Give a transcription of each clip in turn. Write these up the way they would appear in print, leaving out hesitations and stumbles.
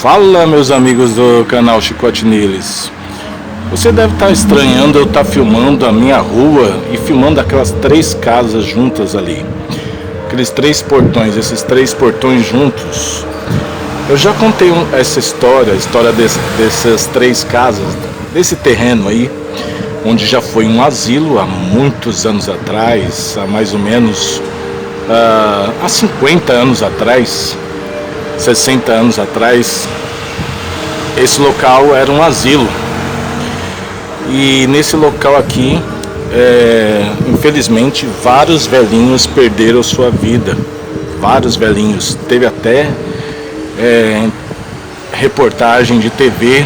Fala, meus amigos do canal Chicote Neles. Você deve estar estranhando eu estar filmando a minha rua e filmando aquelas três casas juntas ali. Aqueles três portões, esses três portões juntos. Eu já contei essa história, a história dessas três casas, desse terreno aí, onde já foi um asilo há muitos anos atrás, há mais ou menos há 50 anos atrás, 60 anos atrás. Esse local era um asilo. E nesse local aqui, infelizmente, vários velhinhos perderam sua vida. Vários velhinhos. Teve até reportagem de TV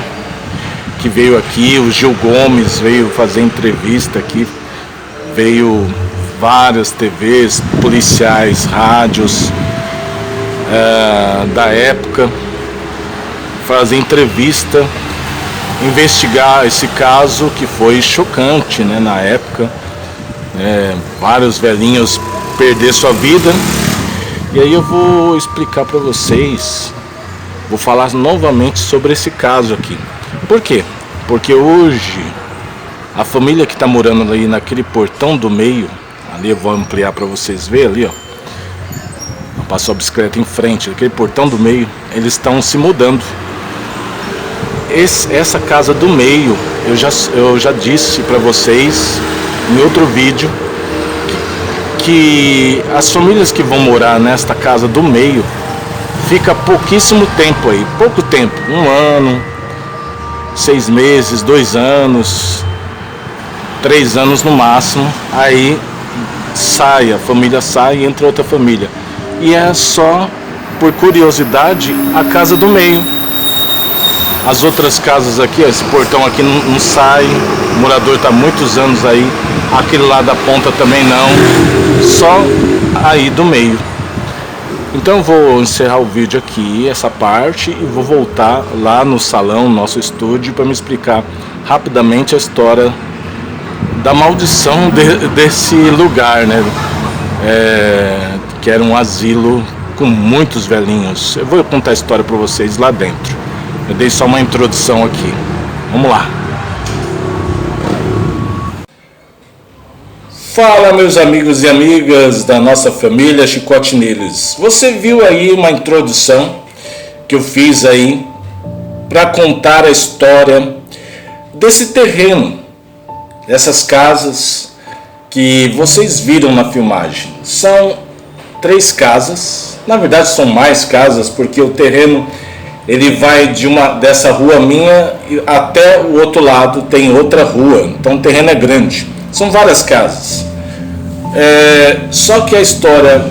que veio aqui. O Gil Gomes veio fazer entrevista aqui. Veio várias TVs, policiais, rádios da época fazer entrevista, investigar esse caso que foi chocante, né, na época. Vários velhinhos perder sua vida. E aí eu vou explicar para vocês, vou falar novamente sobre esse caso aqui. Por quê? Porque hoje a família que está morando ali naquele portão do meio, ali eu vou ampliar para vocês verem ali, ó. Passou a bicicleta em frente, aquele portão do meio, eles estão se mudando. Essa casa do meio, eu já disse para vocês em outro vídeo que as famílias que vão morar nesta casa do meio fica pouquíssimo tempo aí, pouco tempo, 1 ano, 6 meses, 2 anos, 3 anos no máximo. Aí sai, a família sai e entra outra família. E é só, por curiosidade, a casa do meio. As outras casas aqui, ó, esse portão aqui não sai, o morador está há muitos anos aí, aquele lá da ponta também não, só aí do meio. Então eu vou encerrar o vídeo aqui, essa parte, e vou voltar lá no salão, nosso estúdio, para me explicar rapidamente a história da maldição desse lugar, né? Que era um asilo com muitos velhinhos. Eu vou contar a história para vocês lá dentro. Eu dei só uma introdução aqui. Vamos lá. Fala, meus amigos e amigas da nossa família Chicote Neles. Você viu aí uma introdução que eu fiz aí para contar a história desse terreno, dessas casas que vocês viram na filmagem. São 3 casas, na verdade são mais casas, porque o terreno ele vai dessa rua minha até o outro lado tem outra rua, então o terreno é grande, são várias casas. Só que a história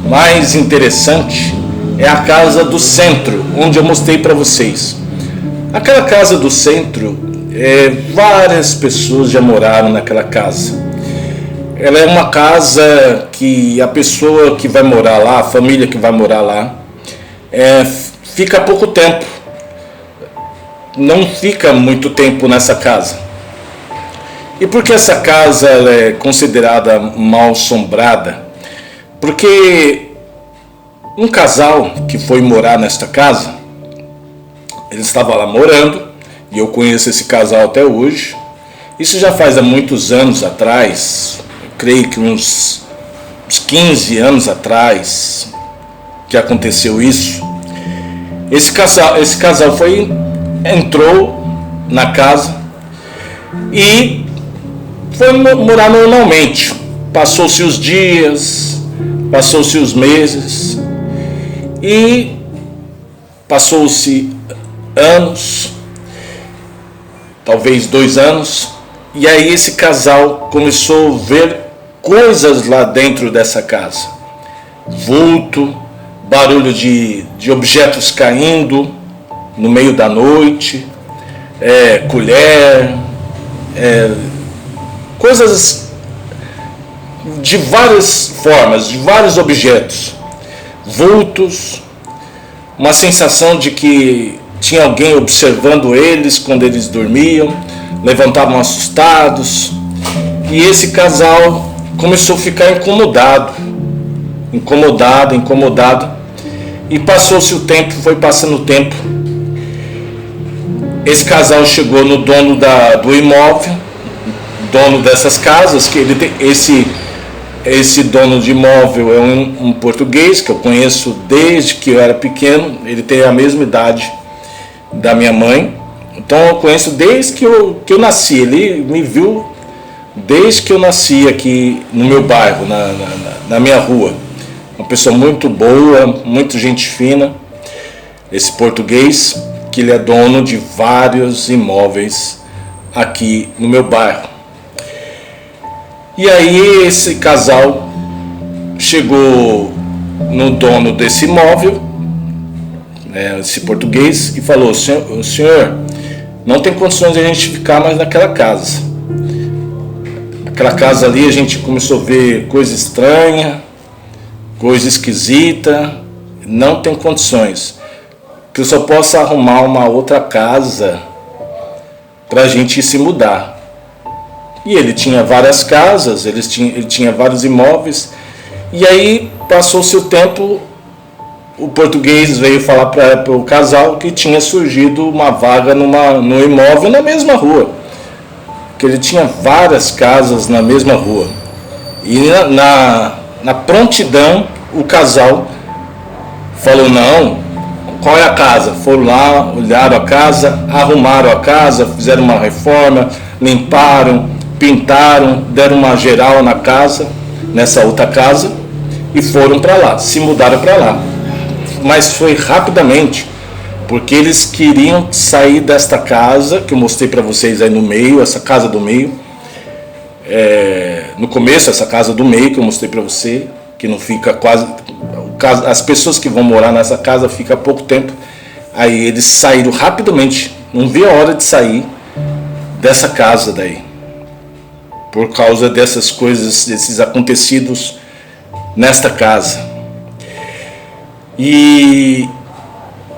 mais interessante é a casa do centro, onde eu mostrei para vocês. Aquela casa do centro, várias pessoas já moraram naquela casa. Ela é uma casa que a pessoa que vai morar lá, a família que vai morar lá, fica pouco tempo, não fica muito tempo nessa casa. E por que essa casa ela é considerada mal assombrada? Porque um casal que foi morar nesta casa, ele estava lá morando, e eu conheço esse casal até hoje. Isso já faz há muitos anos atrás, eu creio que uns 15 anos atrás que aconteceu isso. Esse casal entrou na casa e foi morar normalmente. Passou-se os dias, passou-se os meses e passou-se anos, talvez 2 anos, e aí esse casal começou a ver coisas lá dentro dessa casa. Vulto, barulho de objetos caindo no meio da noite, colher, coisas de várias formas, de vários objetos, vultos, uma sensação de que tinha alguém observando eles quando eles dormiam, levantavam assustados, e esse casal começou a ficar incomodado, E passou-se o tempo, foi passando o tempo, esse casal chegou no dono do imóvel, dono dessas casas, que ele tem esse dono de imóvel é um português que eu conheço desde que eu era pequeno. Ele tem a mesma idade da minha mãe, então eu conheço desde que eu nasci. Ele me viu desde que eu nasci aqui no meu bairro, na minha rua. Uma pessoa muito boa, muito gente fina, esse português, que ele é dono de vários imóveis aqui no meu bairro. E aí esse casal chegou no dono desse imóvel, esse português, e falou: senhor, não tem condições de a gente ficar mais naquela casa. Aquela casa ali a gente começou a ver coisa estranha, coisa esquisita, não tem condições. Que eu só possa arrumar uma outra casa para a gente se mudar. E ele tinha várias casas, ele tinha vários imóveis. E aí passou-se o tempo, o português veio falar para o casal que tinha surgido uma vaga no imóvel na mesma rua. Que ele tinha várias casas na mesma rua. E na prontidão o casal falou: não, qual é a casa? Foram lá, olharam a casa, arrumaram a casa, fizeram uma reforma, limparam, pintaram, deram uma geral na casa, nessa outra casa, e foram para lá, se mudaram para lá. Mas foi rapidamente, porque eles queriam sair desta casa, que eu mostrei para vocês aí no meio, essa casa do meio. No começo, essa casa do meio que eu mostrei para você, que não fica quase... As pessoas que vão morar nessa casa ficam pouco tempo. Aí eles saíram rapidamente, não vi a hora de sair dessa casa daí, por causa dessas coisas, desses acontecidos nesta casa. E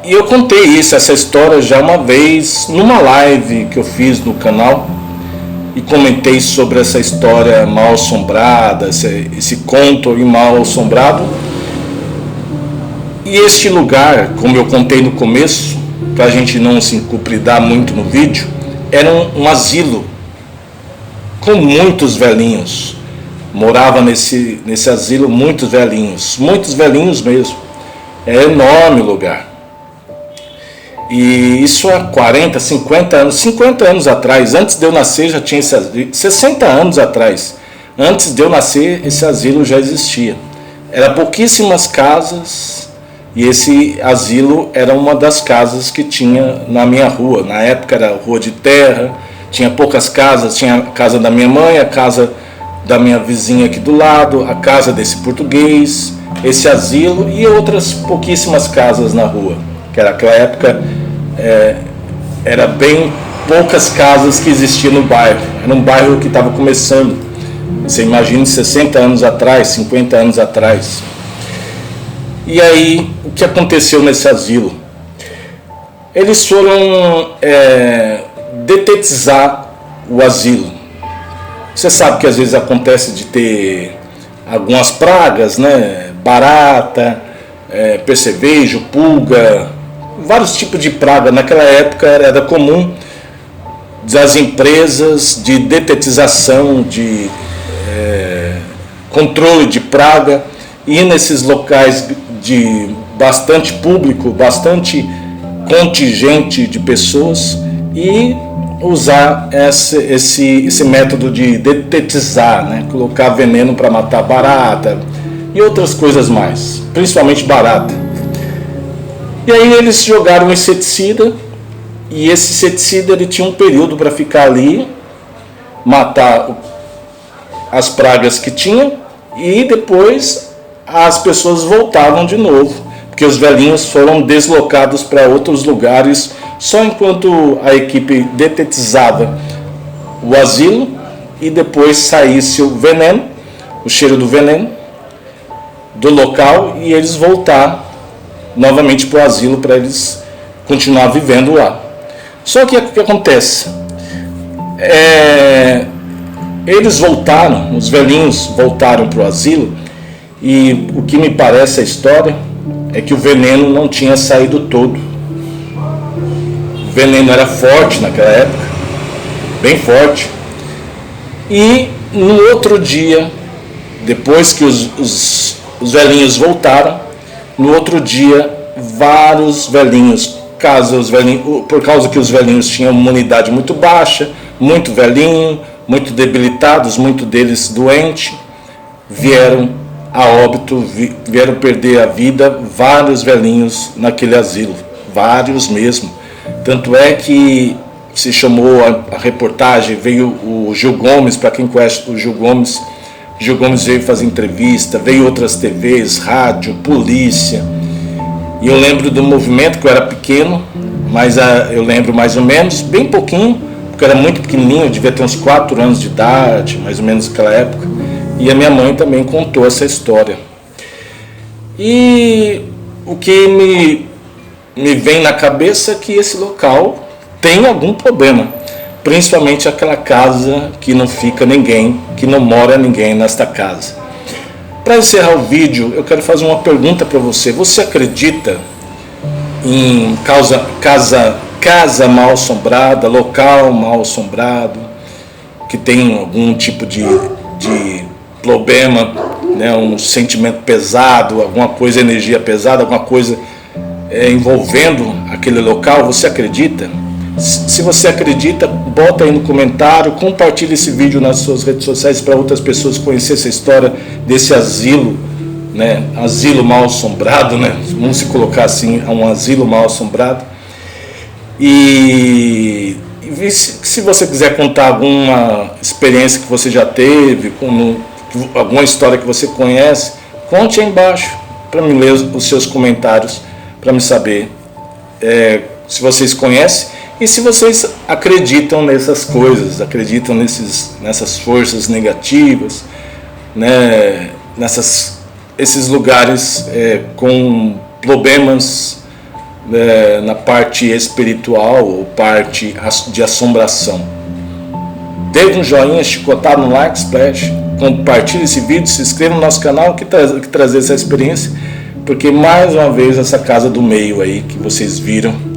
eu contei essa história já uma vez numa live que eu fiz no canal, e comentei sobre essa história mal assombrada, esse conto mal assombrado. E este lugar, como eu contei no começo, para a gente não se encupridar muito no vídeo, era um asilo com muitos velhinhos. Morava nesse asilo muitos velhinhos mesmo. É enorme o lugar. E isso há 40, 50 anos atrás, antes de eu nascer já tinha esse asilo. 60 anos atrás, antes de eu nascer, esse asilo já existia. Era pouquíssimas casas, e esse asilo era uma das casas que tinha na minha rua. Na época era rua de terra, tinha poucas casas, tinha a casa da minha mãe, a casa da minha vizinha aqui do lado, a casa desse português, esse asilo e outras pouquíssimas casas na rua. Que naquela época era bem poucas casas que existiam no bairro. Era um bairro que estava começando. Você imagina 60 anos atrás, 50 anos atrás. E aí, o que aconteceu nesse asilo? Eles foram detetizar o asilo. Você sabe que às vezes acontece de ter algumas pragas, né? Barata, percevejo, pulga, vários tipos de praga. Naquela época era comum das empresas de detetização, de controle de praga, ir nesses locais de bastante público, bastante contingente de pessoas e usar esse método de detetizar, né? Colocar veneno para matar barata e outras coisas mais, principalmente barata. E aí eles jogaram um inseticida, e esse inseticida ele tinha um período para ficar ali, matar as pragas que tinha, e depois as pessoas voltavam de novo, porque os velhinhos foram deslocados para outros lugares só enquanto a equipe detetizava o asilo e depois saísse o veneno, o cheiro do veneno do local, e eles voltar novamente para o asilo para eles continuar vivendo lá. Só que o que acontece? Eles voltaram, os velhinhos voltaram para o asilo, e o que me parece a história é que o veneno não tinha saído todo. O O veneno era forte naquela época, bem forte. E no outro dia, depois que os velhinhos voltaram, no outro dia, vários velhinhos, por causa que os velhinhos tinham imunidade muito baixa, muito velhinho, muito debilitados, muito deles doentes, vieram a óbito, vieram perder a vida, vários velhinhos naquele asilo, vários mesmo. Tanto é que se chamou a reportagem, veio o Gil Gomes, para quem conhece o Gil Gomes veio fazer entrevista, veio outras TVs, rádio, polícia. E eu lembro do movimento, que eu era pequeno, mas eu lembro mais ou menos, bem pouquinho, porque eu era muito pequenininho, eu devia ter uns 4 anos de idade, mais ou menos naquela época. E a minha mãe também contou essa história. E o que me vem na cabeça é que esse local tem algum problema, principalmente aquela casa que não fica ninguém, que não mora ninguém nesta casa. Para encerrar o vídeo, eu quero fazer uma pergunta para você. Você acredita em casa mal assombrada, local mal assombrado, que tem algum tipo de problema, né, um sentimento pesado, alguma coisa, energia pesada, alguma coisa envolvendo aquele local? Você acredita? Se você acredita, bota aí no comentário, compartilhe esse vídeo nas suas redes sociais para outras pessoas conhecerem essa história desse asilo, né? Asilo mal assombrado, né? Vamos se colocar assim, um asilo mal assombrado. E se você quiser contar alguma experiência que você já teve, alguma história que você conhece, conte aí embaixo para me ler os seus comentários, para me saber se vocês conhecem e se vocês acreditam nessas coisas, acreditam nessas forças negativas, né, esses lugares com problemas na parte espiritual ou parte de assombração. Dê um joinha, chicotado no like, splash, compartilhe esse vídeo, se inscreva no nosso canal que trazer essa experiência, porque mais uma vez essa casa do meio aí que vocês viram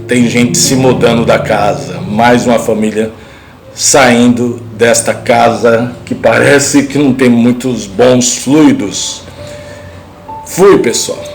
tem gente se mudando da casa, mais uma família saindo desta casa que parece que não tem muitos bons fluidos. Fui, pessoal.